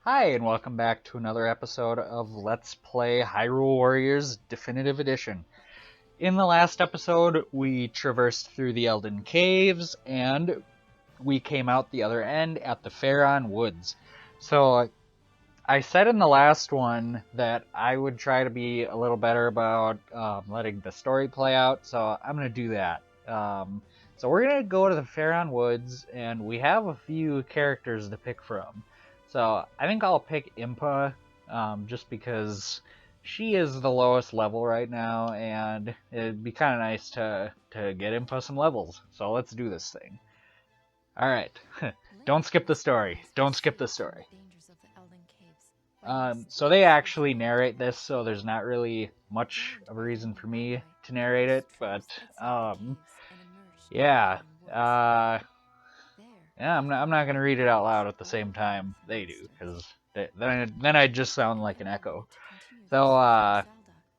Hi, and welcome back to another episode of Let's Play Hyrule Warriors Definitive Edition. In the last episode, we traversed through the Elden Caves, and we came out the other end at the Faron Woods. So, I said in the last one that I would try to be a little better about letting the story play out, so I'm going to do that. So we're going to go to the Faron Woods, and we have a few characters to pick from. So I think I'll pick Impa, just because she is the lowest level right now, and it'd be kind of nice to get Impa some levels. So let's do this thing. Alright, don't skip the story. Don't skip the story. So they actually narrate this, so there's not really much of a reason for me to narrate it, but yeah, yeah, I'm not gonna read it out loud at the same time they do, because then I just sound like an echo. So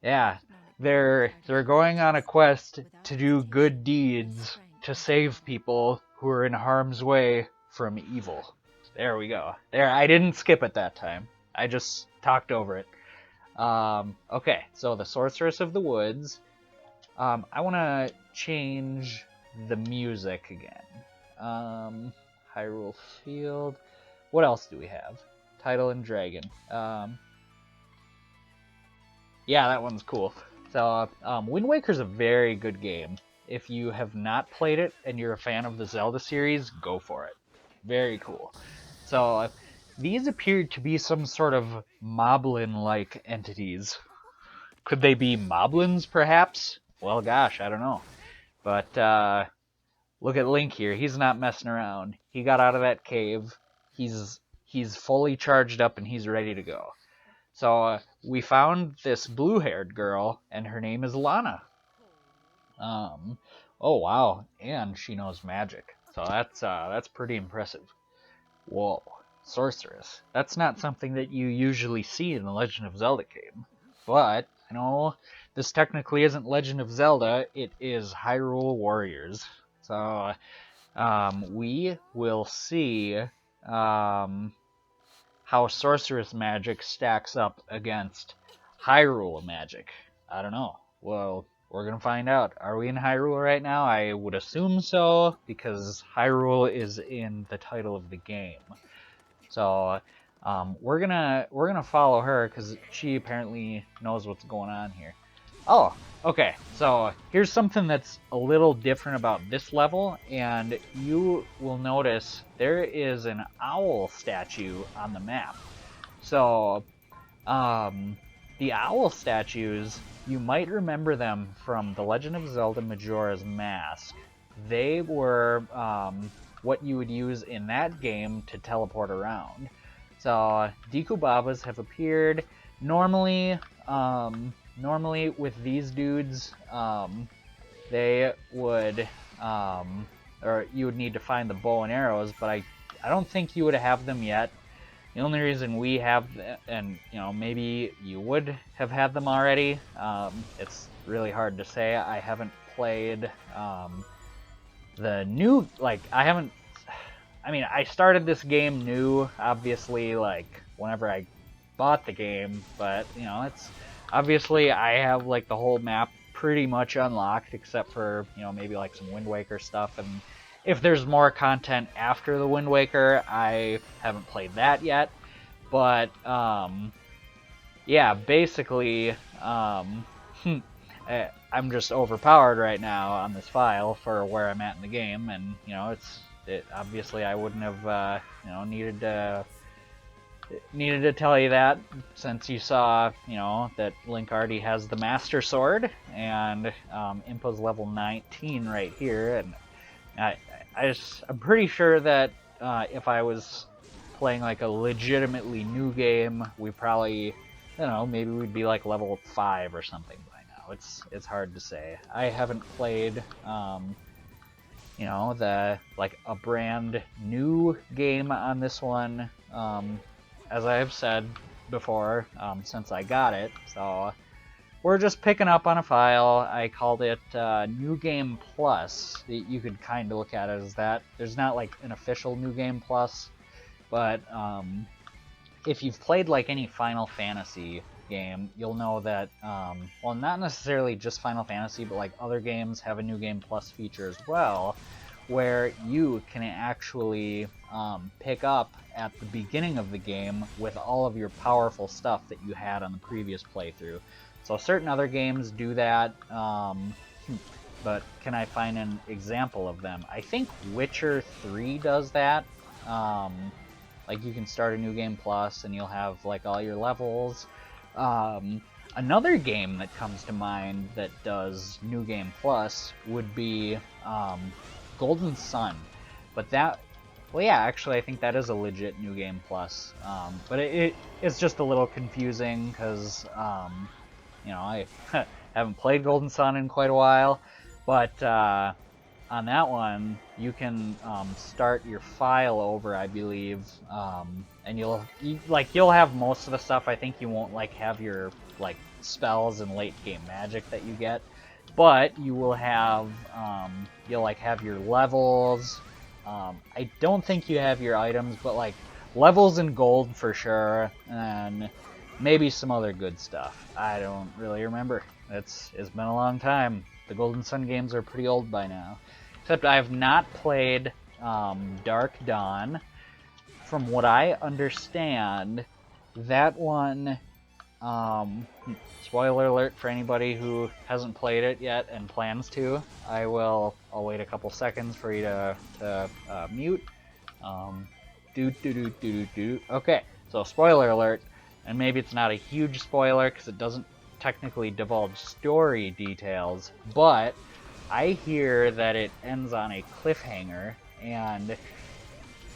yeah, they're going on a quest to do good deeds to save people who are in harm's way from evil. There we go. There, I didn't skip it that time. I just talked over it. Okay, so the Sorceress of the Woods. I want to change the music again. Hyrule Field. What else do we have? Title and Dragon. Yeah, that one's cool. So, Wind Waker's a very good game. If you have not played it and you're a fan of the Zelda series, go for it. Very cool. So, these appeared to be some sort of moblin-like entities. Could they be moblins, perhaps? Well, gosh, I don't know. But, look at Link here. He's not messing around. He got out of that cave. He's fully charged up and he's ready to go. So we found this blue-haired girl, and her name is Lana. Oh wow, and she knows magic. So that's pretty impressive. Whoa, sorceress. That's not something that you usually see in the Legend of Zelda game. But I know this technically isn't Legend of Zelda. It is Hyrule Warriors. So we will see how sorceress magic stacks up against Hyrule magic. I don't know. Well, we're gonna find out. Are we in Hyrule right now? I would assume so, because Hyrule is in the title of the game. So we're gonna follow her because she apparently knows what's going on here. Oh, okay. So here's something that's a little different about this level, and you will notice there is an owl statue on the map. So, the owl statues, you might remember them from The Legend of Zelda Majora's Mask. They were what you would use in that game to teleport around. So, Deku Babas have appeared. Normally, normally with these dudes, they would, or you would need to find the bow and arrows, but I don't think you would have them yet. The only reason we have, and maybe you would have had them already, it's really hard to say. I haven't played the new, I started this game new, obviously, whenever I bought the game, but it's obviously I have the whole map pretty much unlocked, except for maybe some Wind Waker stuff, and if there's more content after the Wind Waker, I haven't played that yet. But yeah, basically, I'm just overpowered right now on this file for where I'm at in the game, and obviously I wouldn't have needed to tell you that, since you saw that Link already has the Master Sword, and Impa's level 19 right here, and I'm pretty sure that if I was playing a legitimately new game, we probably, maybe we'd be level 5 or something by now. It's hard to say. I haven't played a brand new game on this one, as I have said before, since I got it. So we're just picking up on a file. I called it New Game Plus. You could kind of look at it as that. There's not an official New Game Plus, but if you've played like any Final Fantasy game, you'll know that, well, not necessarily just Final Fantasy, but like other games have a New Game Plus feature as well, where you can actually pick up at the beginning of the game with all of your powerful stuff that you had on the previous playthrough. So certain other games do that, but can I find an example of them? I think Witcher 3 does that. Like you can start a New Game Plus and you'll have like all your levels. Another game that comes to mind that does New Game Plus would be Golden Sun, but that, well, yeah, actually I think that is a legit New Game Plus, but it's just a little confusing because you know, I haven't played Golden Sun in quite a while, but on that one you can start your file over, I believe, and you'll have most of the stuff. I think you won't like have your like spells and late game magic that you get, but you will have you'll like have your levels. I don't think you have your items, but like levels and gold for sure, and maybe some other good stuff. I don't really remember. It's been a long time. The Golden Sun games are pretty old by now. Except I have not played Dark Dawn. From what I understand, that one, spoiler alert for anybody who hasn't played it yet and plans to, I'll wait a couple seconds for you to mute. Okay, so spoiler alert, and maybe it's not a huge spoiler because it doesn't technically divulge story details, but I hear that it ends on a cliffhanger, and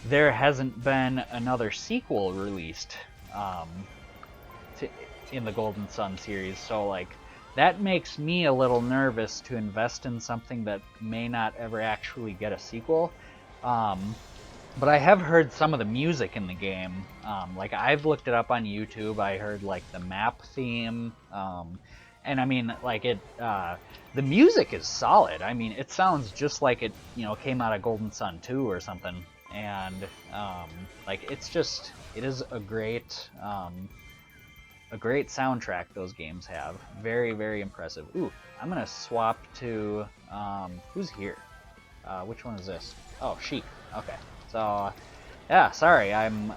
there hasn't been another sequel released in the Golden Sun series, so like that makes me a little nervous to invest in something that may not ever actually get a sequel. But I have heard some of the music in the game. Like I've looked it up on YouTube. I heard like the map theme, and I mean like it. The music is solid. I mean, it sounds just like it, you know, came out of Golden Sun 2 or something. And like it is a great soundtrack those games have. Very, very impressive. Ooh, I'm gonna swap to who's here? Which one is this? Oh, Sheik. Okay. So, yeah, sorry, I'm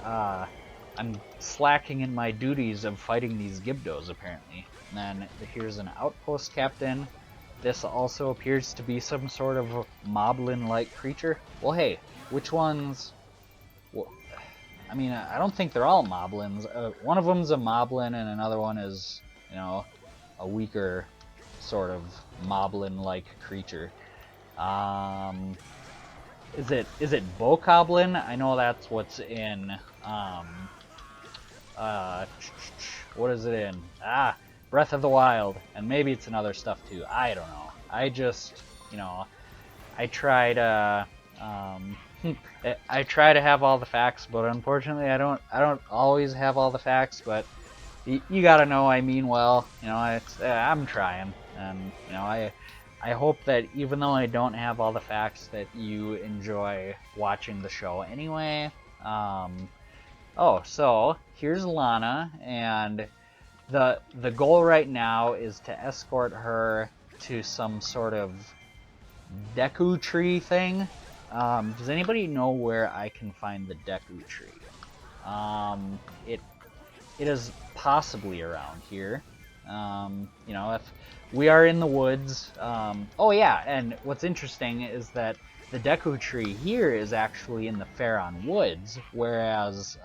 slacking in my duties of fighting these Gibdos, apparently. And then here's an outpost captain. This also appears to be some sort of moblin-like creature. Well, hey, which ones? Well, I mean, I don't think they're all moblins. One of them's a moblin, and another one is, you know, a weaker sort of moblin-like creature. Is it Bokoblin? I know that's what's in what is it in? Breath of the Wild, and maybe it's in other stuff too. I don't know. I just, you know, I try to have all the facts, but unfortunately I don't always have all the facts, but you gotta know I mean well. You know, I'm trying, and you know, I hope that even though I don't have all the facts, that you enjoy watching the show anyway. Oh, so here's Lana, and the goal right now is to escort her to some sort of Deku tree thing. Does anybody know where I can find the Deku tree? It is possibly around here. You know, if we are in the woods. Oh yeah, and what's interesting is that the Deku tree here is actually in the Faron Woods, whereas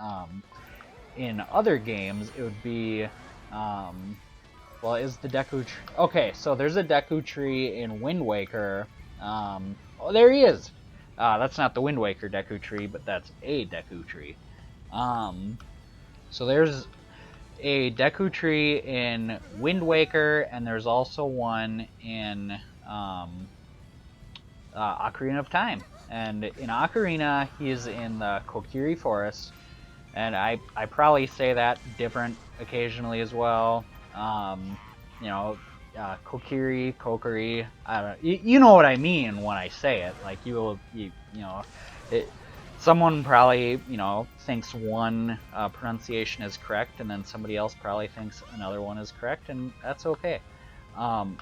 in other games it would be, well, is the Deku tree... Okay, so there's a Deku tree in Wind Waker. Oh, there he is! That's not the Wind Waker Deku tree, but that's a Deku tree. So there's a Deku tree in Wind Waker, and there's also one in Ocarina of Time. And in Ocarina, he's in the Kokiri Forest, and I probably say that different occasionally as well. You know, Kokiri, I don't know. You know what I mean when I say it. Like you know, someone probably, you know, thinks one pronunciation is correct, and then somebody else probably thinks another one is correct, and that's okay.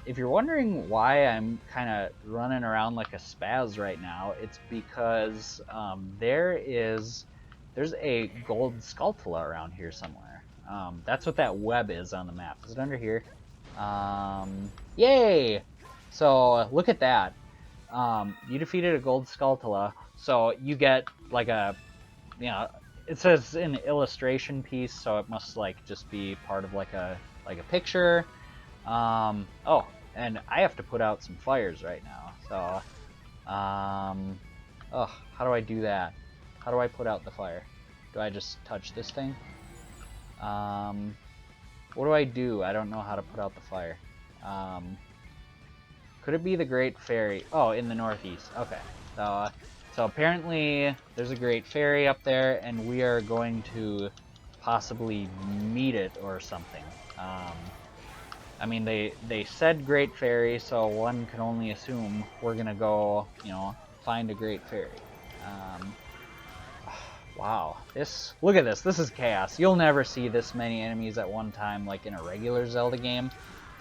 If you're wondering why I'm kind of running around like a spaz right now, it's because there's a gold Skulltula around here somewhere. That's what that web is on the map. Is it under here? Yay! So look at that. You defeated a gold Skulltula, so you get like a, you know, it says an illustration piece, so it must like just be part of like a picture. Oh, and I have to put out some fires right now. So, oh, how do I do that? How do I put out the fire? Do I just touch this thing? What do I do? I don't know how to put out the fire. Could it be the Great Fairy? Oh, in the northeast. Okay. So apparently there's a Great Fairy up there, and we are going to possibly meet it or something. I mean, they said Great Fairy, so one can only assume we're gonna go, you know, find a Great Fairy. Wow, look at this. This is chaos. You'll never see this many enemies at one time, like in a regular Zelda game.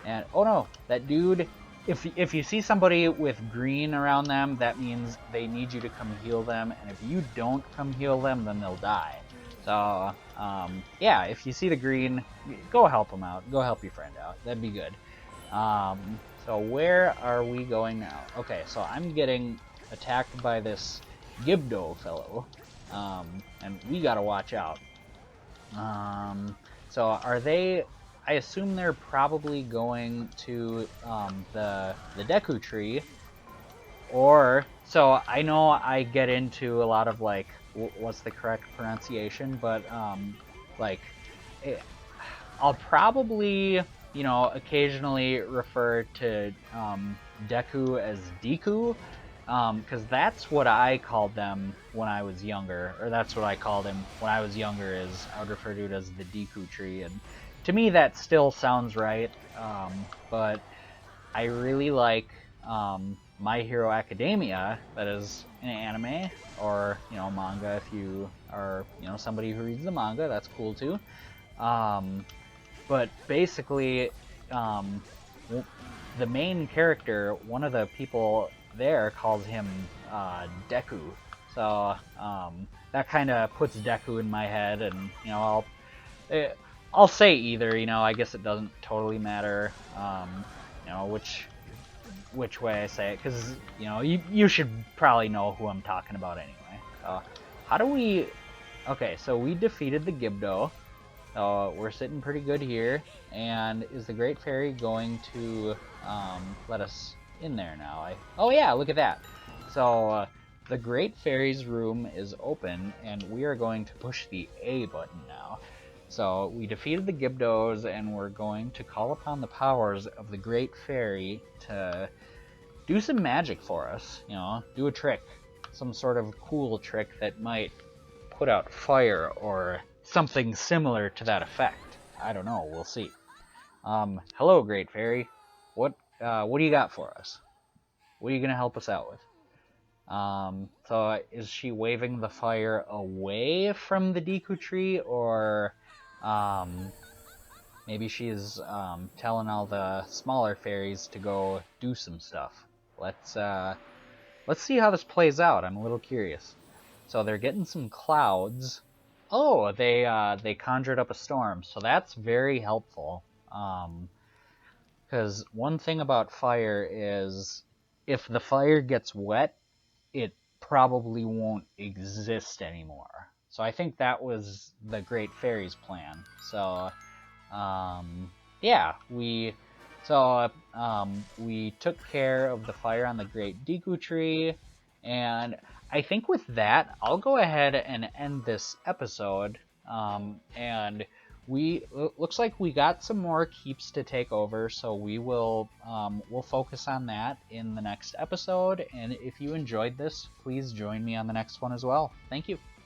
And oh no, that dude. If you see somebody with green around them, that means they need you to come heal them, and if you don't come heal them, then they'll die. So, yeah, if you see the green, go help them out. Go help your friend out. That'd be good. So where are we going now? Okay, so I'm getting attacked by this Gibdo fellow, and we gotta watch out. So are they... I assume they're probably going to the Deku tree, or so I know I get into a lot of like what's the correct pronunciation, but like I'll probably, you know, occasionally refer to Deku as Deku, because that's what I called them when I was younger, or that's what I called him when I was younger. Is I would refer to it as the Deku tree, and to me that still sounds right, but I really like My Hero Academia, that is an anime, or, you know, manga. If you are, you know, somebody who reads the manga, that's cool too. But basically, the main character, one of the people there calls him Deku, so that kind of puts Deku in my head, and, you know, I'll say either, you know, I guess it doesn't totally matter, you know, which way I say it, because, you know, you should probably know who I'm talking about anyway. How do we... Okay, so we defeated the Gibdo, so we're sitting pretty good here, and is the Great Fairy going to let us in there now? Oh yeah, look at that! So, the Great Fairy's room is open, and we are going to push the A button now. So we defeated the Gibdos, and we're going to call upon the powers of the Great Fairy to do some magic for us, you know, do a trick, some sort of cool trick that might put out fire or something similar to that effect. I don't know, we'll see. Hello, Great Fairy. What do you got for us? What are you gonna help us out with? So is she waving the fire away from the Deku tree, or maybe she's telling all the smaller fairies to go do some stuff. Let's see how this plays out. I'm a little curious. So they're getting some clouds. Oh, they conjured up a storm, so that's very helpful. Because one thing about fire is, if the fire gets wet, it probably won't exist anymore. So I think that was the Great Fairy's plan. So, yeah, we took care of the fire on the Great Deku Tree, and I think with that, I'll go ahead and end this episode. And looks like we got some more keeps to take over, so we'll focus on that in the next episode. And if you enjoyed this, please join me on the next one as well. Thank you.